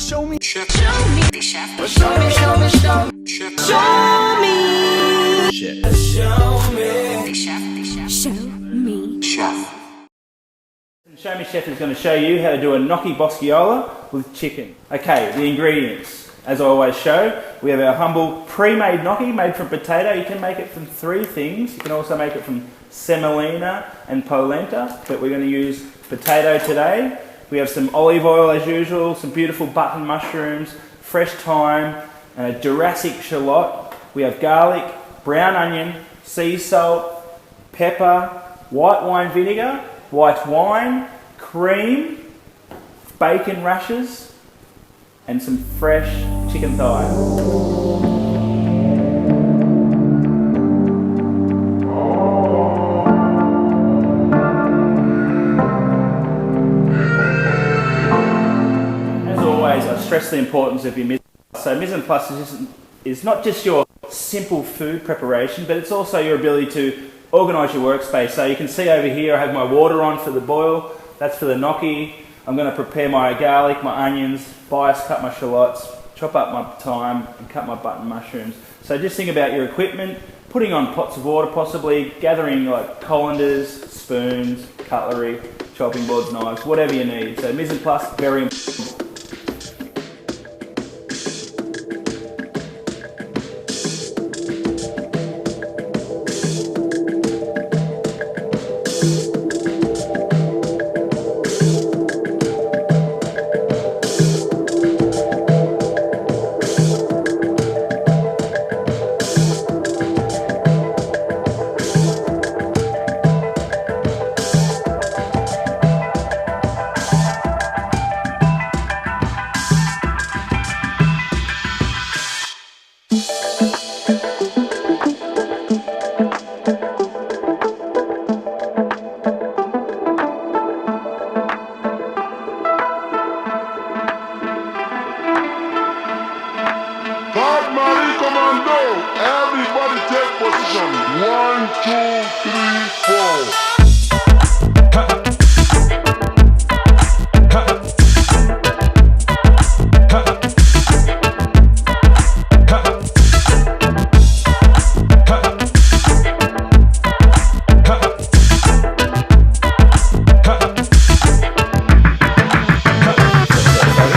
Show me. Chef. Show me. Chef. Show me. Show me. Show me. Chef. Show me. Chef. Show me. Chef. Show me. Chef. Show Me Chef is going to show you how to do a gnocchi boscaiola with chicken. Okay, the ingredients. As I always show, we have our humble pre-made gnocchi made from potato. You can make it from 3 things. You can also make it from semolina and polenta, but we're going to use potato today. We have some olive oil as usual, some beautiful button mushrooms, fresh thyme, and a Jurassic shallot. We have garlic, brown onion, sea salt, pepper, white wine vinegar, white wine, cream, bacon rashers, and some fresh chicken thigh. I stress the importance of your mise en place. So mise en place is not just your simple food preparation, but it's also your ability to organise your workspace. So you can see over here I have my water on for the boil, that's for the gnocchi. I'm going to prepare my garlic, my onions, cut my shallots, chop up my thyme and cut my button mushrooms. So just think about your equipment, putting on pots of water possibly, gathering like colanders, spoons, cutlery, chopping boards, knives, whatever you need. So mise en place, very important. Everybody take position. 1, 2, 3, 4.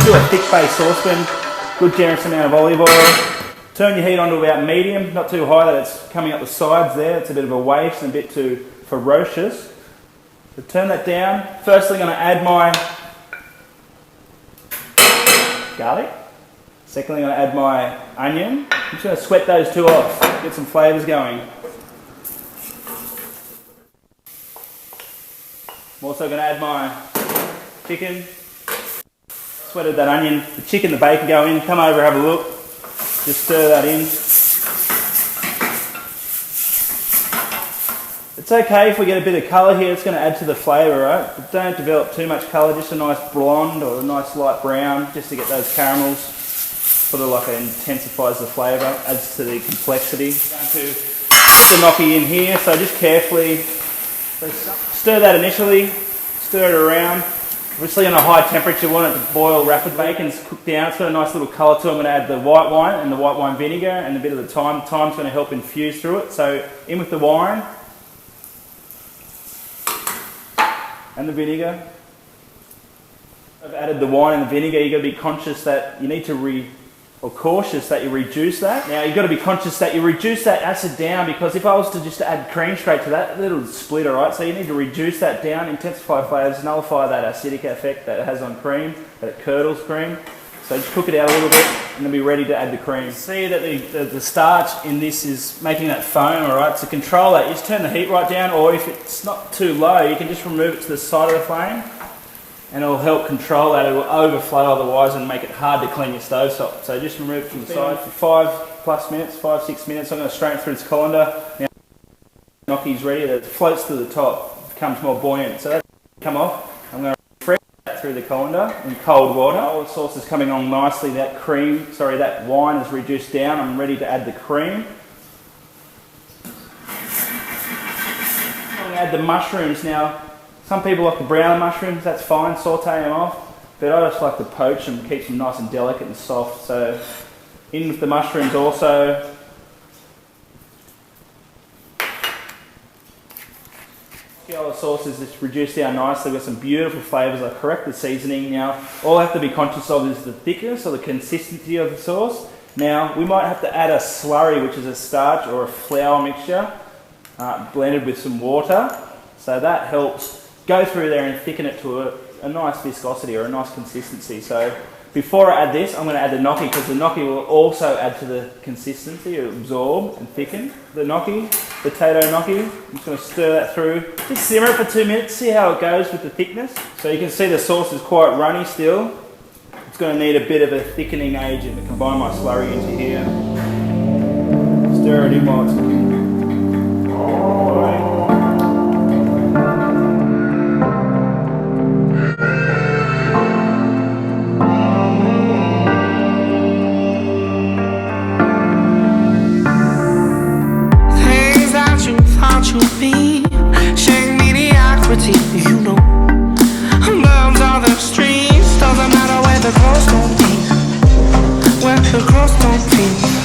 Do a thick base saucepan, good generous amount of olive oil. Turn your heat on to about medium, not too high that it's coming up the sides there. It's a bit of a waste and a bit too ferocious. So turn that down. Firstly, I'm going to add my garlic. Secondly, I'm going to add my onion. I'm just going to sweat those 2 off, get some flavours going. I'm also going to add my chicken. Sweated that onion, the chicken, the bacon go in. Come over, have a look. Just stir that in. It's okay if we get a bit of colour here, it's going to add to the flavour, right? But don't develop too much colour, just a nice blonde or a nice light brown, just to get those caramels. Sort of like it intensifies the flavour, adds to the complexity. I'm going to put the gnocchi in here, so just carefully stir that initially, stir it around. Obviously on a high temperature, you want it to boil rapid. Bacon's cooked down, it's got a nice little colour to it. I'm going to add the white wine and the white wine vinegar and a bit of the thyme. Thyme's going to help infuse through it. So in with the wine and the vinegar. I've added the wine and the vinegar. You've got to be conscious that you need to cautious that you reduce that. Now you've got to be conscious that you reduce that acid down, because if I was to just add cream straight to that, it'll split, alright? So you need to reduce that down, intensify flavours, nullify that acidic effect that it has on cream, that it curdles cream. So just cook it out a little bit and then be ready to add the cream. See that the starch in this is making that foam, alright? To control that, you just turn the heat right down, or if it's not too low, you can just remove it to the side of the flame, and it'll help control that. It will overflow otherwise and make it hard to clean your stove top. So just remove it from the side for 5+ minutes, 5-6 minutes. I'm going to strain it through its colander. Now gnocchi's ready, it floats to the top, it becomes more buoyant. So that's come off. I'm going to refresh that through the colander in cold water. All the sauce is coming on nicely. That wine is reduced down. I'm ready to add the cream. I'm going to add the mushrooms now. Some people like the brown mushrooms, that's fine, saute them off. but I just like to poach them, keep them nice and delicate and soft. So in with the mushrooms also. Boscaiola sauce is just reduced down nicely. We've got some beautiful flavours. I correct the seasoning now. All I have to be conscious of is the thickness or the consistency of the sauce. Now we might have to add a slurry, which is a starch or a flour mixture blended with some water. So that helps go through there and thicken it to a nice viscosity or a nice consistency. So before I add this, I'm going to add the gnocchi, because the gnocchi will also add to the consistency, absorb and thicken the gnocchi, potato gnocchi. I'm just going to stir that through. Just simmer it for 2 minutes, see how it goes with the thickness. So you can see the sauce is quite runny still. It's going to need a bit of a thickening agent to combine my slurry into here. Stir it in while it's cooking. Shame mediocrity, you know. Love's all the streets, doesn't matter where the cross don't be. Where the cross don't be.